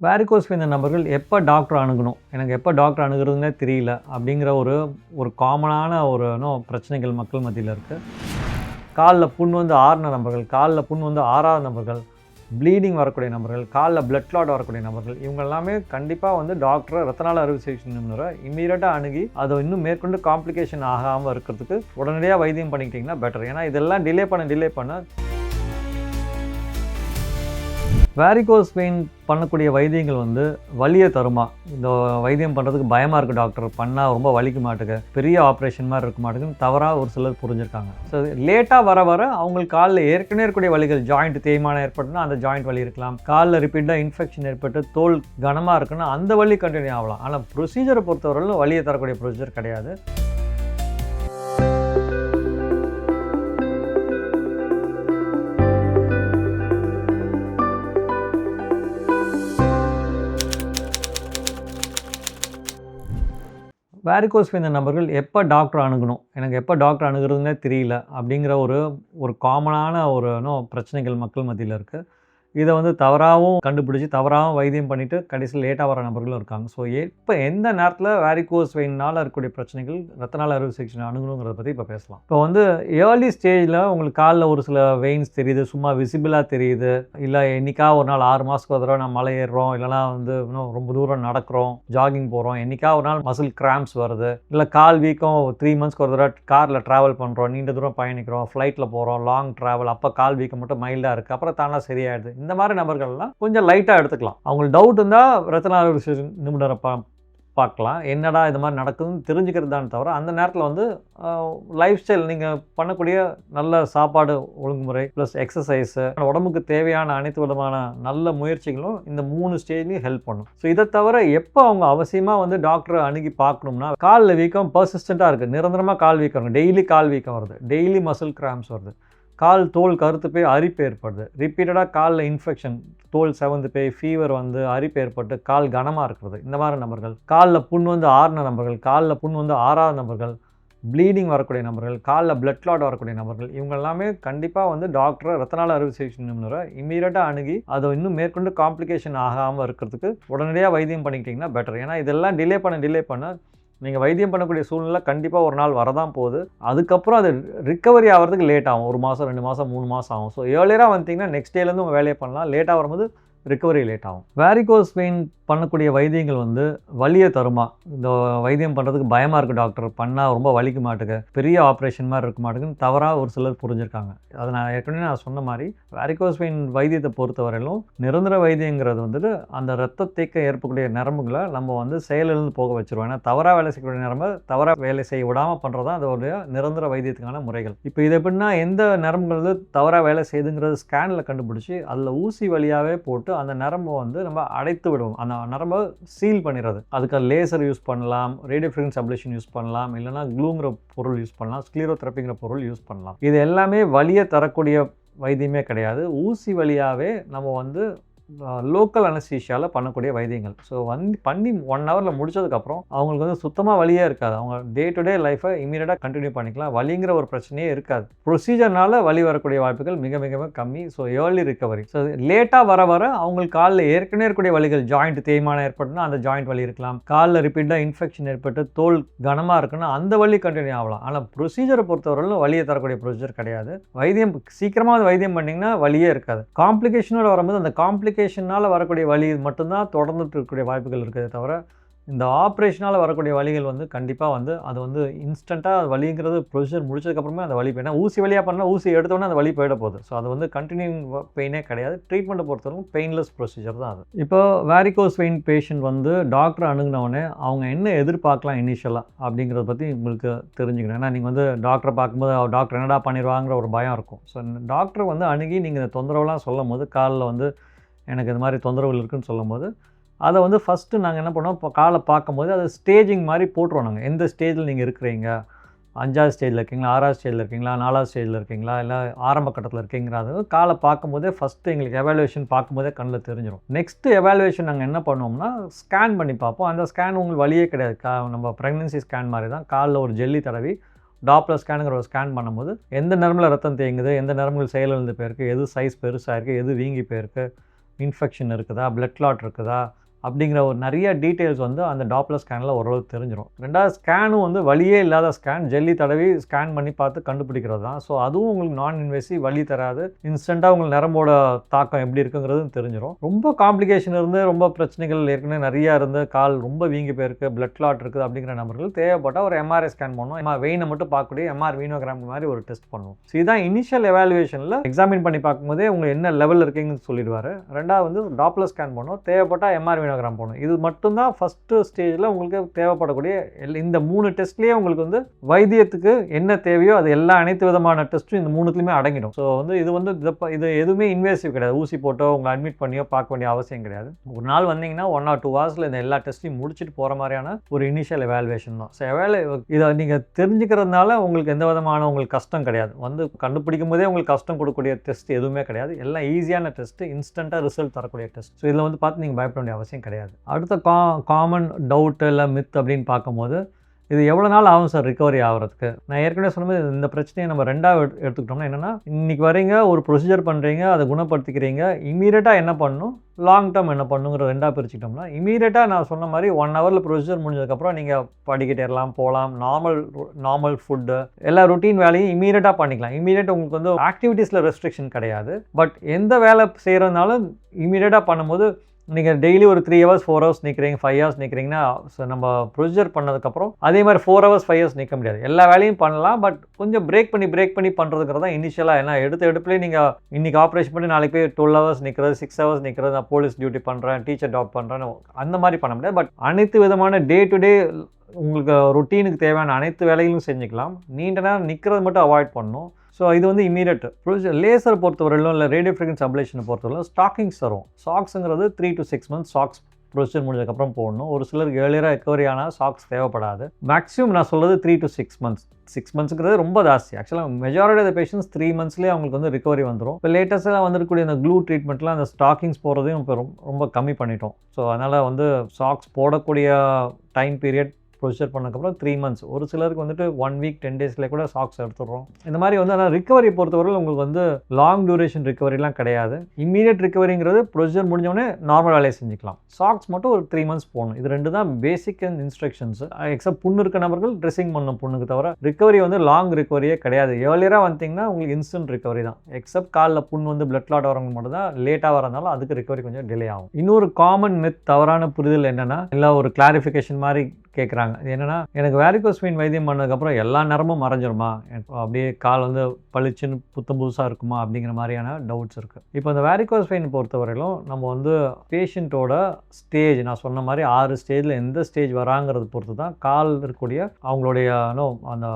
Varicose vein நபர்கள் எப்போ doctor அணுகணும், எனக்கு எப்போ டாக்டர் அணுகிறதுனே தெரியல அப்படிங்கிற ஒரு காமனான பிரச்சனைகள் மக்கள் மத்தியில் இருக்குது. காலில் புண் வந்து ஆறின நபர்கள், காலில் புண் வந்து ஆறாத நபர்கள், ப்ளீடிங் வரக்கூடிய நபர்கள், காலில் பிளட் கிளாட் வரக்கூடிய நபர்கள், இவங்க எல்லாமே கண்டிப்பாக வந்து டாக்டரை ரத்த நாள அறுவை சிகிச்சை நிபுணரை இம்மீடியட்டாக அணுகி அதை இன்னும் மேற்கொண்டு காம்ப்ளிகேஷன் ஆகாமல் இருக்கிறதுக்கு உடனடியாக வைத்தியம் பண்ணிக்கிட்டிங்கன்னா பெட்டர். ஏன்னா இதெல்லாம் டிலே பண்ண வேரிகோஸ் வெயின் பண்ணக்கூடிய வைத்தியங்கள் வந்து வலியை தருமா, இந்த வைத்தியம் பண்ணுறதுக்கு பயமாக இருக்குது, டாக்டர் பண்ணால் ரொம்ப வலிக்க மாட்டுக்கு, பெரிய ஆப்ரேஷன் மாதிரி இருக்க மாட்டேங்குன்னு தவறாக ஒரு சிலர் புரிஞ்சுருக்காங்க. ஸோ லேட்டாக வர அவங்களுக்கு காலில் ஏற்கனவே இருக்கக்கூடிய வலிகள், ஜாயிண்ட் தேய்மானம் ஏற்பட்டுனா அந்த ஜாயிண்ட் வலி இருக்கலாம், காலில் ரிப்பீட்டாக இன்ஃபெக்ஷன் ஏற்பட்டு தோல் கனமாக இருக்குன்னா அந்த வலி கண்டினியூ ஆகலாம். ஆனால் ப்ரொசீஜரை பொறுத்தவரையிலும் வலியை தரக்கூடிய ப்ரொசீஜர் கிடையாது. வேரிகோஸ் வெயின் நபர்கள் எப்போ டாக்டர் அணுகணும், எனக்கு எப்போ டாக்டர் அணுகிறதுனே தெரியல அப்படிங்கிற ஒரு காமனான பிரச்சனைகள் மக்கள் மத்தியில் இருக்குது. இதை வந்து தவறாகவும் கண்டுபிடிச்சி தவறாகவும் வைத்தியம் பண்ணிவிட்டு கடைசியில் லேட்டாக வர நபர்களும் இருக்காங்க. ஸோ இப்போ எந்த நேரத்தில் வேரிகோஸ் வெயினால் இருக்கக்கூடிய பிரச்சனைகள் ரத்த நாள அறுவை சிகிச்சை அணுகணுங்கிறத பற்றி இப்போ பேசலாம். இப்போ வந்து ஏர்லி ஸ்டேஜில் உங்களுக்கு காலில் ஒரு சில வெயின்ஸ் தெரியுது, சும்மா விசிபிளாக தெரியுது, இல்லை என்றைக்கா ஒரு நாள் 6 மாதத்துக்கு ஒரு தடவை நம்ம மலை ஏறுறோம், இல்லைனா வந்து இன்னும் ரொம்ப தூரம் நடக்கிறோம், ஜாகிங் போகிறோம், என்றைக்கா ஒரு நாள் மசில் கிராம்ஸ் வருது, இல்லை கால் வீக்கம் 3 மந்த்ஸ்க்கு ஒரு தடவை காரில் ட்ராவல் பண்ணுறோம், நீண்ட தூரம் பயணிக்கிறோம், ஃப்ளைட்டில் போகிறோம், லாங் ட்ராவல், அப்போ கால் வீக்கம் மட்டும் மைல்டாக இருக்குது, அப்புறம் தானாக சரியாயிடுது. இந்த மாதிரி நபர்கள்லாம் கொஞ்சம் லைட்டாக எடுத்துக்கலாம். அவங்களுக்கு டவுட் இருந்தால் ரத்த நாள அறுவை சிகிச்சை நிபுணரை பார்க்கலாம், என்னடா இது மாதிரி நடக்குதுன்னு தெரிஞ்சுக்கிறது தான் தவிர அந்த நேரத்தில் வந்து லைஃப் ஸ்டைல் நீங்கள் பண்ணக்கூடிய நல்ல சாப்பாடு ஒழுங்குமுறை ப்ளஸ் எக்ஸசைஸு, உடம்புக்கு தேவையான அனைத்து விதமான நல்ல முயற்சிகளும் இந்த 3 ஸ்டேஜ்லையும் ஹெல்ப் பண்ணும். ஸோ இதை தவிர எப்போ அவங்க அவசியமாக வந்து டாக்டரை அணுகி பார்க்கணும்னா, காலில் வீக்கம் பர்சிஸ்டண்ட்டாக இருக்குது, நிரந்தரமாக கால் வீக்கம், டெய்லி கால் வீக்கம் வருது, டெய்லி மசில் கிராம்ஸ் வருது, கால் தோல் கருத்து போய் அரிப்பு ஏற்படுது, ரிப்பீட்டடாக காலில் இன்ஃபெக்ஷன், தோல் செவந்து போய் ஃபீவர் வந்து அரிப்பு ஏற்பட்டு கால் கனமாக இருக்கிறது, இந்த மாதிரி நபர்கள், காலில் புண் வந்து ஆறின நபர்கள், காலில் புண் வந்து ஆறாத நபர்கள், ப்ளீடிங் வரக்கூடிய நபர்கள், காலில் பிளட் கிளாட் வரக்கூடிய நபர்கள், இவங்க எல்லாமே கண்டிப்பாக வந்து டாக்டரை ரத்த நாள அறுவை சிகிச்சை நிபுணரை இம்மீடியட்டாக அணுகி அதை இன்னும் மேற்கொண்டு காம்ப்ளிகேஷன் ஆகாமல் இருக்கிறதுக்கு உடனடியாக வைத்தியம் பண்ணிக்கிட்டிங்கன்னா பெட்டர். ஏன்னா இதெல்லாம் டிலே பண்ண நீங்கள் வைத்தியம் பண்ணக்கூடிய சூழ்நிலை கண்டிப்பாக ஒரு நாள் வரதான் போகுது. அதுக்கப்புறம் அது ரிக்கவரி ஆகிறதுக்கு லேட் ஆகும், 1 மாதம் 2 மாதம் 3 மாதம் ஆகும். ஸோ ஏர்லியராக வந்தீங்கன்னா நெக்ஸ்ட் டேலேருந்து உங்கள் வேலையை பண்ணலாம், லேட்டாக வரும்போது ரிக்கவரி லேட் ஆகும். வேரிகோஸ் வெயின் பண்ணக்கூடிய வைத்தியங்கள் வந்து வலியை தருமா, இந்த வைத்தியம் பண்ணுறதுக்கு பயமாக இருக்குது, டாக்டர் பண்ணால் ரொம்ப வலிக்க மாட்டுக்கு, பெரிய ஆப்ரேஷன் மாதிரி இருக்க மாட்டேங்குன்னு தவறாக ஒரு சிலர் புரிஞ்சுருக்காங்க. அதை நான் ஏற்கனவே சொன்ன மாதிரி வேரிகோஸ் வெயின் வைத்தியத்தை பொறுத்தவரையிலும் நிரந்தர வைத்தியங்கிறது வந்துட்டு அந்த ரத்த தேக்கம் ஏற்படக்கூடிய நரம்புகளை நம்ம வந்து செயலிழந்து போக வச்சுருவோம். ஏன்னா தவறாக வேலை செய்யக்கூடிய நரம்பு தவறாக வேலை செய்ய விடாமல் பண்ணுறது தான் அதோடைய நிரந்தர வைத்தியத்துக்கான முறைகள். இப்போ இது எப்படின்னா, எந்த நரம்புகள் வந்து தவறாக வேலை செய்யுதுங்கிறது ஸ்கேனில் கண்டுபிடிச்சி அதில் ஊசி வழியாகவே போட்டு அந்த நரம்பை வந்து நம்ம அடைத்து விடுவோம், அந்த நரம்பை சீல் பண்ணிடுறது. அதுக்கு லேசர் யூஸ் பண்ணலாம், ரேடியோ ஃப்ரீக்வன்சி அப்ளேஷன் யூஸ் பண்ணலாம், இல்லைனா க்ளூங்கிற பொருள் யூஸ் பண்ணலாம், ஸ்க்ளீரோதெரப்பிங்கிற பொருள் யூஸ் பண்ணலாம். இது எல்லாமே வலியை தரக்கூடிய வைத்தியமே கிடையாது. ஊசி வழியாகவே நம்ம வந்து லோக்கல் அனஸ்தீசியாவில் பண்ணக்கூடிய வைத்தியங்கள். ஸோ பண்ணி 1 ஹவரில் முடிச்சதுக்கப்புறம் அவங்களுக்கு வந்து சுத்தமாக வலியே இருக்காது, அவங்க டே டு டே லைஃப்பை இமீடியட்டாக கண்டினியூ பண்ணிக்கலாம், வலிங்கிற ஒரு பிரச்சனையே இருக்காது. ப்ரொசீஜர்னால வலி வரக்கூடிய வாய்ப்புகள் மிக மிக கம்மி. So early recovery. ஸோ லேட்டாக வர அவங்களுக்கு காலில் ஏற்கனவே இருக்கக்கூடிய வலிகள், ஜாயிண்ட் தேய்மானம் ஏற்பட்டுனா அந்த ஜாயிண்ட் வலி இருக்கலாம், காலில் ரிப்பீட்டாக இன்ஃபெக்ஷன் ஏற்பட்டு தோல் கனமாக இருக்குன்னா அந்த வலி கண்டினியூ ஆகலாம். ஆனால் ப்ரொசீஜரை பொறுத்தவரையிலும் வலியை தரக்கூடிய ப்ரொசீஜர் கிடையாது. வைத்தியம் சீக்கிரமாக வைத்தியம் பண்ணிங்கன்னா வலியே இருக்காது. காம்ப்ளிகேஷனோட வரும்போது அந்த காம்ப்ளிகேஷனால் வரக்கூடிய வலி மட்டும்தான் தொடர்ந்துட்டு இருக்கக்கூடிய வாய்ப்புகள் இருக்குது தவிர, இந்த ஆப்ரேஷனால் வரக்கூடிய வலிகள் வந்து கண்டிப்பாக வந்து அது வந்து இன்ஸ்டண்ட்டாக வலிங்கிறது ப்ரொசீஜர் முடிச்சதுக்கப்புறமே அந்த வலி போயிடும். ஊசி வழியாக பண்ணால் ஊசி எடுத்தோன்னே அந்த வலி போயிட போகுது. ஸோ அது வந்து கண்டினியூங் பெயினே கிடையாது. ட்ரீட்மெண்ட்டை பொறுத்தவரைக்கும் பெயின்லெஸ் ப்ரொசீஜர் தான் அது. இப்போ வேரிகோஸ் வெயின் பேஷண்ட் வந்து டாக்டர் அணுகுனவுடனே அவங்க என்ன எதிர்பார்க்கலாம் இனிஷியலாக அப்படிங்கிறத பற்றி உங்களுக்கு தெரிஞ்சுக்கணும். ஏன்னா நீங்கள் வந்து டாக்டரை பார்க்கும்போது டாக்டர் என்னடா பண்ணிடுவாங்கிற ஒரு பயம் இருக்கும். ஸோ டாக்டர் வந்து அணுகி நீங்கள் இந்த தொந்தரவுலாம் சொல்லும் போது, காலில் வந்து எனக்கு இது மாதிரி தொந்தரவுகள் இருக்குதுன்னு சொல்லும்போது, அதை வந்து ஃபஸ்ட்டு நாங்கள் என்ன பண்ணுவோம், இப்போ காலை பார்க்கும்போது அது ஸ்டேஜிங் மாதிரி போட்டுருவோம். நாங்கள் எந்த ஸ்டேஜில் நீங்கள் இருக்கிறீங்க, 5ஆவது ஸ்டேஜில் இருக்கீங்களா, 6ஆவது ஸ்டேஜில் இருக்கீங்களா, 4ஆவது ஸ்டேஜில் இருக்கீங்களா, இல்லை ஆரம்ப கட்டத்தில் இருக்கீங்கிறது காலை பார்க்கும்போதே ஃபஸ்ட்டு எங்களுக்கு எவாலுவேஷன் பார்க்கும்போதே கண்ணில் தெரிஞ்சிடும். நெக்ஸ்ட்டு எவாலுவேஷன் நாங்கள் என்ன பண்ணுவோம்னா, ஸ்கேன் பண்ணி பார்ப்போம். அந்த ஸ்கேன் உங்களுக்கு வழியே கிடையாது, நம்ம ப்ரெக்னன்சி ஸ்கேன் மாதிரி தான். காலில் ஒரு ஜெல்லி தடவி டாப்லர் ஸ்கேனுங்கிற ஒரு ஸ்கேன் பண்ணும்போது எந்த நரம்பில் ரத்தம் தேங்குது, எந்த நரம்புகள் செயலிழந்து போயிருக்கு, எது சைஸ் பெருசாக இருக்குது, எது வீங்கி போயிருக்கு, இன்ஃபெக்ஷன் இருக்குதா, பிளட் கிளாட் இருக்குதா அப்படிங்கிற ஒரு நிறைய டீட்டெயில்ஸ் வந்து அந்த டாப்லர் ஸ்கேனில் ஓரளவு தெரிஞ்சிடும். ரெண்டாவது ஸ்கேனும் வந்து வலியே இல்லாத ஸ்கேன், ஜெல்லி தடவி ஸ்கேன் பண்ணி பார்த்து கண்டுபிடிக்கிறது தான். ஸோ அதுவும் உங்களுக்கு நான் இன்வேசிவ், வலி தராது. இன்ஸ்டண்ட்டாக உங்களுக்கு நரம்போட தாக்கம் எப்படி இருக்குங்கிறதும் தெரிஞ்சிடும். ரொம்ப காம்ப்ளிகேஷன் இருந்து ரொம்ப பிரச்சனைகள் ஏற்கனவே நிறையா இருந்து கால் ரொம்ப வீங்கி போயிருக்கு, பிளட் கிளாட் இருக்குது அப்படிங்கிற நபர்கள் தேவைப்பட்டால் ஒரு எம்ஆர்ஐ ஸ்கேன் பண்ணணும். வெயினை மட்டும் பார்க்கக்கூடிய எம்ஆர் வீனோகிராம் மாதிரி ஒரு டெஸ்ட் பண்ணுவோம். ஸோ இதுதான் இனிஷியல் எவாலுவேஷனில் எக்ஸாமின் பண்ணி பார்க்கும்போதே உங்களுக்கு என்ன லெவல் இருக்குங்கன்னு சொல்லிடுவார். ரெண்டாவது வந்து டாப்லர் ஸ்கேன் பண்ணணும், தேவைப்பட்டால் எம்ஆர் வீனோகிராம் போகணும். இது மட்டும்தான் ஃபஸ்ட்டு ஸ்டேஜில் உங்களுக்கு தேவைப்படக்கூடிய இந்த 3 டெஸ்ட்லேயே உங்களுக்கு வந்து வைத்தியத்துக்கு என்ன தேவையோ அது அனைத்து விதமான டெஸ்ட்டும் இந்த 3த்துலையுமே அடங்கிடும். ஸோ வந்து இது எதுவுமே இன்வேசிவ் கிடையாது. ஊசி போட்டோ உங்களை அட்மிட் பண்ணியோ பார்க்க வேண்டிய அவசியம் கிடையாது. ஒரு நாள் வந்தீங்கன்னா 1 or 2 ஹவர்ஸில் இந்த எல்லா டெஸ்ட்டையும் முடிச்சுட்டு போகிற மாதிரியான ஒரு இனிஷியல் எவாலுவேஷன் தான். ஸோ இதை நீங்கள் தெரிஞ்சுக்கிறதுனால உங்களுக்கு எந்த விதமான உங்களுக்கு கஷ்டம் கிடையாது. வந்து கண்டுபிடிக்கும் போதே உங்களுக்கு கஷ்டம் கொடுக்கக்கூடிய டெஸ்ட் எதுவுமே கிடையாது. எல்லாம் ஈஸியான டெஸ்ட்டு, இன்ஸ்டண்ட்டாக ரிசல்ட் தரக்கூடிய டெஸ்ட். ஸோ இதில் வந்து பார்த்து நீங்கள் பயப்பட வேண்டிய அவசியம் கிடையாது. அடுத்த காமன் டவுட் இல்லை மித் அப்படின்னு பார்க்கும்போது, இது எவ்வளோ நாள் ஆகும் சார் ரிகவரி ஆகிறதுக்கு? நான் ஏற்கனவே சொன்னது இந்த பிரச்சனையை நம்ம ரெண்டாவது எடுத்துக்கிட்டோம்னா என்னென்னா, இன்றைக்கி வரீங்க, ஒரு ப்ரொசீஜர் பண்ணுறீங்க, அதை குணப்படுத்திக்கிறீங்க, இமீடியட்டாக என்ன பண்ணணும், லாங் டேர்ம் என்ன பண்ணுங்கிற ரெண்டாக பிரிச்சுக்கிட்டோம்னா, இமீடியட்டாக நான் சொன்ன மாதிரி 1 ஹவரில் ப்ரொசீஜர் முடிஞ்சதுக்கப்புறம் நீங்கள் படிக்கிட்டேறலாம், போகலாம், நார்மல் ஃபுட்டு எல்லா ரொட்டீன் வேலையும் இமீடியட்டாக பண்ணிக்கலாம். இமீடியட் உங்களுக்கு வந்து ஆக்டிவிட்டீஸில் ரெஸ்ட்ரிக்ஷன் கிடையாது. பட் எந்த வேலை செய்கிறதுனாலும் இமீடியட்டாக பண்ணும்போது நீங்கள் டெய்லி ஒரு 3 hours 4 hours நிற்கிறீங்க, 5 hours நிற்கிறீங்கன்னா நம்ம ப்ரொசீஜர் பண்ணதுக்கப்புறம் அதே மாதிரி 4 hours 5 hours நிற்க முடியாது. எல்லா வேலையும் பண்ணலாம், பட் கொஞ்சம் பிரேக் பண்ணி பண்ணுறதுங்கிறது தான் இனிஷியலாக. ஏன்னா எடுப்புலேயே நீங்கள் இன்றைக்கி ஆப்ரேஷன் பண்ணி நாளைக்கு போய் 12 hours நிற்கிறது, 6 hours நிற்கிறது, நான் போலீஸ் டியூட்டி பண்ணுறேன், டீச்சர் ஜாப் பண்ணுறேன்னு அந்த மாதிரி பண்ண முடியாது. பட் அனைத்து விதமான டே டு டே உங்களுக்கு ரொட்டீனுக்கு தேவையான அனைத்து வேலைகளும் செஞ்சுக்கலாம். நீண்ட நேரம் நிற்கிறது மட்டும் அவாய்ட் பண்ணணும். ஸோ இது வந்து இமீடியட் ப்ரொசீஜர். லேசர் பொறுத்தவரையிலும் இல்லை ரேடியோ ஃப்ரீக்வன்சி அப்ளேஷனை பொறுத்தவரையிலும் ஸ்டாக்கிங்ஸ் தரும். சாக்ஸுங்கிறது 3 to 6 months சாக்ஸ் ப்ரொசீஜர் முடிஞ்சதுக்கப்புறம் போடணும். ஒரு சிலருக்கு ஏர்லியராக ரெக்கவரி ஆனால் சாக்ஸ் தேவைப்படாது. மேக்ஸிமம் நான் சொல்கிறது 3 to 6 months. 6 monthsங்கிறது ரொம்ப ஜாஸ்தி. ஆக்சுவலாக மெஜாரிட்டி ஆஃப் பேஷன்ஸ் 3 monthsலேயே அவங்களுக்கு வந்து ரிகவரி வந்துடும். இப்போ லேட்டஸ்ட்டாக வந்துருக்கக்கூடிய இந்த க்ளூ ட்ரீட்மெண்ட்லாம் அந்த ஸ்டாக்கிங்ஸ் போகிறதையும் இப்போ ரொம்ப கம்மி பண்ணிட்டோம். ஸோ அதனால் வந்து சாக்ஸ் போடக்கூடிய டைம் பீரியட் ப்ரொசீஜர் பண்ணதுக்கப்புறம் 3 months. ஒரு சிலருக்கு வந்துட்டு 1 week 10 daysலேயே கூட சாக்ஸ் எடுத்துடுறோம். இந்த மாதிரி வந்து ஆனால் ரிகவரி பொறுத்தவரையில் உங்களுக்கு வந்து லாங் டியூரேஷன் ரிகவரிலாம் கிடையாது. இம்மீடியட் ரிகவரிங்கிறது ப்ரொசீஜர் முடிஞ்சோடனே நார்மல் வேலையை செஞ்சுக்கலாம். சாக்ஸ் மட்டும் ஒரு 3 months போகணும். இது 2 தான் பேசிக் அண்ட் இன்ஸ்ட்ரக்ஷன்ஸ். எக்ஸப்ட் புண்ணு இருக்க நபர்கள் ட்ரெஸ்ஸிங் பண்ணணும் புண்ணுக்கு தவிர. ரிகவரி வந்து லாங் ரிகவரியே கிடையாது. ஏர்லியராக வந்தீங்கன்னா உங்களுக்கு இன்ஸ்டன்ட் ரிகவரி தான். எக்ஸப்ட் காலில் புண்ணு வந்து பிளட் கிளாட் வரவங்க மட்டும் தான் லேட்டாக வரதுனால அதுக்கு ரிகவரி கொஞ்சம் டிலே ஆகும். இன்னொரு காமன் மித், தவறான புரிதல் என்னென்னா, இல்லை ஒரு கிளாரிஃபிகேஷன் மாதிரி கேட்குறாங்க. இது என்னென்னா, எனக்கு வேரிகோஸ் வெயின் வைத்தியம் பண்ணதுக்கப்புறம் எல்லா நேரமும் மறைஞ்சிருமா, அப்படியே கால் வந்து பளிச்சுன்னு புதுசாக இருக்குமா அப்படிங்கிற மாதிரியான டவுட்ஸ் இருக்குது. இப்போ இந்த வேரிகோஸ் வெயின் பொறுத்தவரையிலும் நம்ம வந்து பேஷண்ட்டோட ஸ்டேஜ், நான் சொன்ன மாதிரி 6 ஸ்டேஜில் எந்த ஸ்டேஜ் வராங்கிறது பொறுத்து தான் கால் இருக்கக்கூடிய அவங்களுடைய அந்த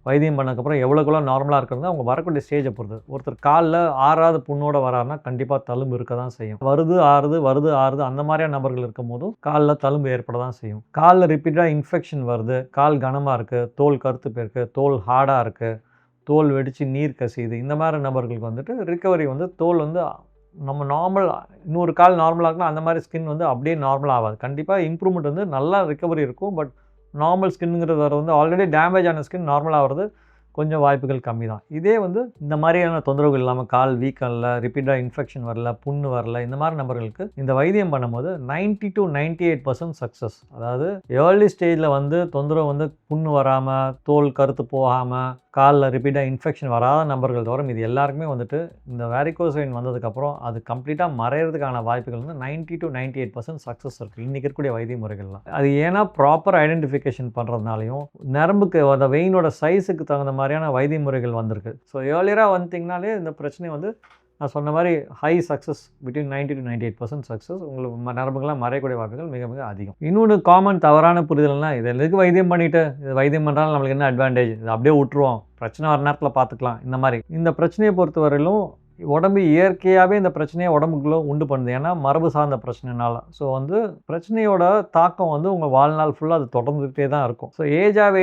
வைத்தியம் பண்ணதுக்கப்புறம் எவ்வளோக்குள்ள நார்மலாக இருக்கிறது அவங்க வரக்கூடிய ஸ்டேஜை பொறுத்து. ஒருத்தர் காலில் 6வது புண்ணோட வராருன்னா கண்டிப்பாக தழும்பு இருக்க தான் செய்யும். வருது ஆறுது அந்த மாதிரியான நபர்கள் இருக்கும் போதும் காலில் தழும்பு ஏற்பட தான் செய்யும். காலில் ரிப்பீட்டாக இன்ஃபெக்ஷன் வருது, கால் கனமாக இருக்குது, தோல் கருத்து போயிருக்கு, தோல் ஹார்டாக இருக்குது, தோல் வெடித்து நீர் கசியுது, இந்த மாதிரி நபர்களுக்கு வந்துட்டு ரிகவரி வந்து தோல் வந்து நம்ம நார்மல், இன்னொரு கால் நார்மலாக இருக்குன்னா அந்த மாதிரி ஸ்கின் வந்து அப்படியே நார்மல் ஆகாது. கண்டிப்பாக இம்ப்ரூவ்மெண்ட் வந்து நல்லா ரிகவரி இருக்கும். பட் நார்மல் ஸ்கின்னுங்கிறது வர வந்து ஆல்ரெடி டேமேஜ் ஆன ஸ்கின் நார்மலாக ஆகிறது கொஞ்சம் வாய்ப்புகள் கம்மி தான். இதே வந்து இந்த மாதிரியான தொந்தரவுகள் இல்லாமல் கால் வீக்கல்ல, ரிப்பீட்டாக இன்ஃபெக்ஷன் வரல, புண்ணு வரல, இந்த மாதிரி நபர்களுக்கு இந்த வைத்தியம் பண்ணும்போது 90 to 98% சக்ஸஸ். அதாவது ஏர்லி ஸ்டேஜில் வந்து தொந்தரவு வந்து புண்ணு வராமல், தோல் கருத்து போகாமல், காலில் ரிப்பீட்டாக இன்ஃபெக்ஷன் வராத நபர்கள் தவிர இது எல்லாருக்குமே வந்துட்டு இந்த வேரிகோஸ் வெயின் வந்ததுக்கப்புறம் அது கம்ப்ளீட்டாக மறையிறதுக்கான வாய்ப்புகள் வந்து 90 to 98% சக்ஸஸ் இருக்குது இன்றைக்கி இருக்கக்கூடிய வைத்திய முறைகள்லாம். அது ஏன்னா ப்ராப்பர் ஐடென்டிஃபிகேஷன் பண்ணுறதுனாலையும் நரம்புக்கு அந்த வெயினோட சைஸுக்கு தகுந்த மாதிரியான வைத்திய முறைகள் வந்திருக்கு. ஸோ ஏர்லியராக வந்துட்டிங்கனாலே இந்த பிரச்சனை வந்து நான் சொன்ன மாதிரி high success, between 90 to 98% success. உங்களுக்கு நரம்புகள்லாம் மறையக்கூடிய வாய்ப்புகள் மிக மிக அதிகம். இன்னொன்று காமன் தவறான புரிதல்னா, இது எதுக்கு வைத்தியம் பண்ணிவிட்டு இது வைத்தியம் பண்ணுறாலும் நம்மளுக்கு என்ன அட்வான்டேஜ், இது அப்படியே விட்டுருவோம், பிரச்சனை வர நேரத்தில் பார்த்துக்கலாம். இந்த மாதிரி இந்த பிரச்சனையை பொறுத்தவரையிலும் உடம்பு இயற்கையாகவே இந்த பிரச்சனையை உடம்புக்குள்ளே உண்டு பண்ணுது. ஏன்னா மரபு சார்ந்த பிரச்சனைனால. ஸோ வந்து பிரச்சனையோட தாக்கம் வந்து உங்கள் வாழ்நாள் ஃபுல்லாக அது தொடர்ந்துகிட்டே தான் இருக்கும். ஸோ ஏஜாக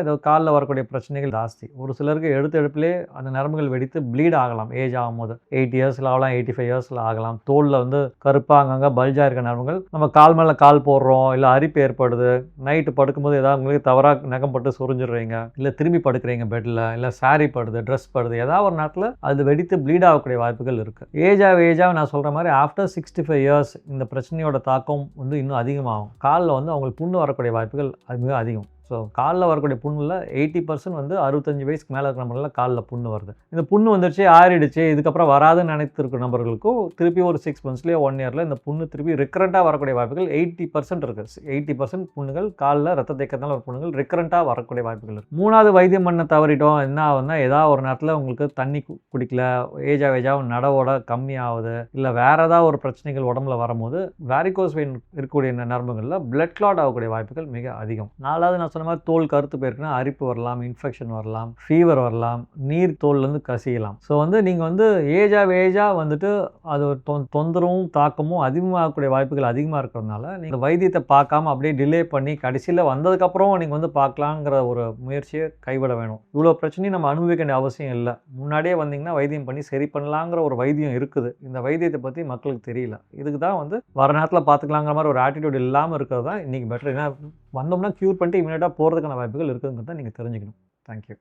இது காலில் வரக்கூடிய பிரச்சனைகள் ஜாஸ்தி. ஒரு சிலருக்கு எடுப்பிலே அந்த நரம்புகள் வெடித்து ப்ளீட் ஆகலாம். ஏஜ் ஆகும்போது 8 years ஆகலாம், 85 years ஆகலாம். தோலில் வந்து கருப்பாக அங்கங்கே பல்ஜாக இருக்க நரம்புகள் நம்ம கால் மேலே கால் போடுறோம், இல்லை அரிப்பு ஏற்படுது, நைட்டு படுக்கும்போது ஏதாவது உங்களுக்கு தவறாக நகம் பட்டு சுரிஞ்சிடுறீங்க, இல்லை திரும்பி படுக்கிறீங்க பெட்டில், இல்லை சாரி படுது, ட்ரெஸ் படுது, ஏதாவது ஒரு நேரத்தில் அது வெடித்து ப்ளீட் ஆகக்கூடிய வாய்ப்புகள் இருக்குது. ஏஜாக நான் சொல்கிற மாதிரி ஆஃப்டர் 65 இயர்ஸ் இந்த பிரச்சனையோட தாக்கம் வந்து இன்னும் அதிகமாகும். காலில் வந்து அவங்களுக்கு புண்ணு வரக்கூடிய வாய்ப்புகள் அது மிக அதிகம். ஸோ காலில் வரக்கூடிய புண்ணில் 80% வந்து 65 வயசுக்கு மேலே இருக்கிற நபர்களில் காலில் புண்ணு வருது. இந்த புண்ணு வந்துருச்சு, ஆறிடுச்சு, இதுக்கப்புறம் வராதுன்னு நினைத்திருக்கிற நபர்களுக்கும் திருப்பி ஒரு 6 monthsலேயே 1 yearல இந்த புண்ணு திருப்பி ரெக்கரண்ட்டாக வரக்கூடிய வாய்ப்புகள் 80% இருக்குது. 80% புண்ணுகள் காலில் ரத்த தேக்கத்தால் ஒரு புண்ணுகள் ரெக்கரண்ட்டாக வரக்கூடிய வாய்ப்புகள் இருக்குது. 3வது வைத்தியம் பண்ண தவறிட்டோம் என்ன ஆகுதுன்னா, ஏதாவது ஒரு நேரத்தில் உங்களுக்கு தண்ணி குடிக்கல, ஏஜாக நடவோட கம்மியாகுது, இல்லை வேறு ஏதாவது ஒரு பிரச்சனைகள் உடம்புல வரும்போது வேரிகோஸ் வெயின் இருக்கக்கூடிய நரம்புகளில் பிளட் கிளாட் ஆகக்கூடிய வாய்ப்புகள் மிக அதிகம். 4வது நான் சொன்ன மாதிரி தோல் கருத்து போயிருக்குன்னா அரிப்பு வரலாம், இன்ஃபெக்ஷன் வரலாம், ஃபீவர் வரலாம், நீர் தோல்லேருந்து கசியலாம். ஸோ வந்து நீங்கள் வந்து ஏஜாக வந்துட்டு அது தொந்தரவும் தாக்கமும் அதிகமாகக்கூடிய வாய்ப்புகள் அதிகமாக இருக்கிறதுனால நீங்கள் வைத்தியத்தை பார்க்காம அப்படியே டிலே பண்ணி கடைசியில் வந்ததுக்கப்புறம் நீங்கள் வந்து பார்க்கலாங்கிற ஒரு முயற்சியை கைவிட வேணும். இவ்வளோ பிரச்சனையும் நம்ம அனுபவிக்க வேண்டிய அவசியம் இல்லை. முன்னாடியே வந்தீங்கன்னா வைத்தியம் பண்ணி சரி பண்ணலாங்கிற ஒரு வைத்தியம் இருக்குது. இந்த வைத்தியத்தை பற்றி மக்களுக்கு தெரியல. இதுக்கு தான் வந்து வர நேரத்தில் பார்த்துக்கலாங்கிற மாதிரி ஒரு ஆட்டிடியூட் இல்லாமல் இருக்கிறது தான் இன்றைக்கி பெட்டர். ஏன்னா வந்தோம்னா க்யூர் பண்ணிட்டு இமீடியட்டாக போகிறதுக்கான வாய்ப்புகள் இருக்குதுங்கிறத நீங்கள் தெரிஞ்சுக்கணும். தேங்க்யூ.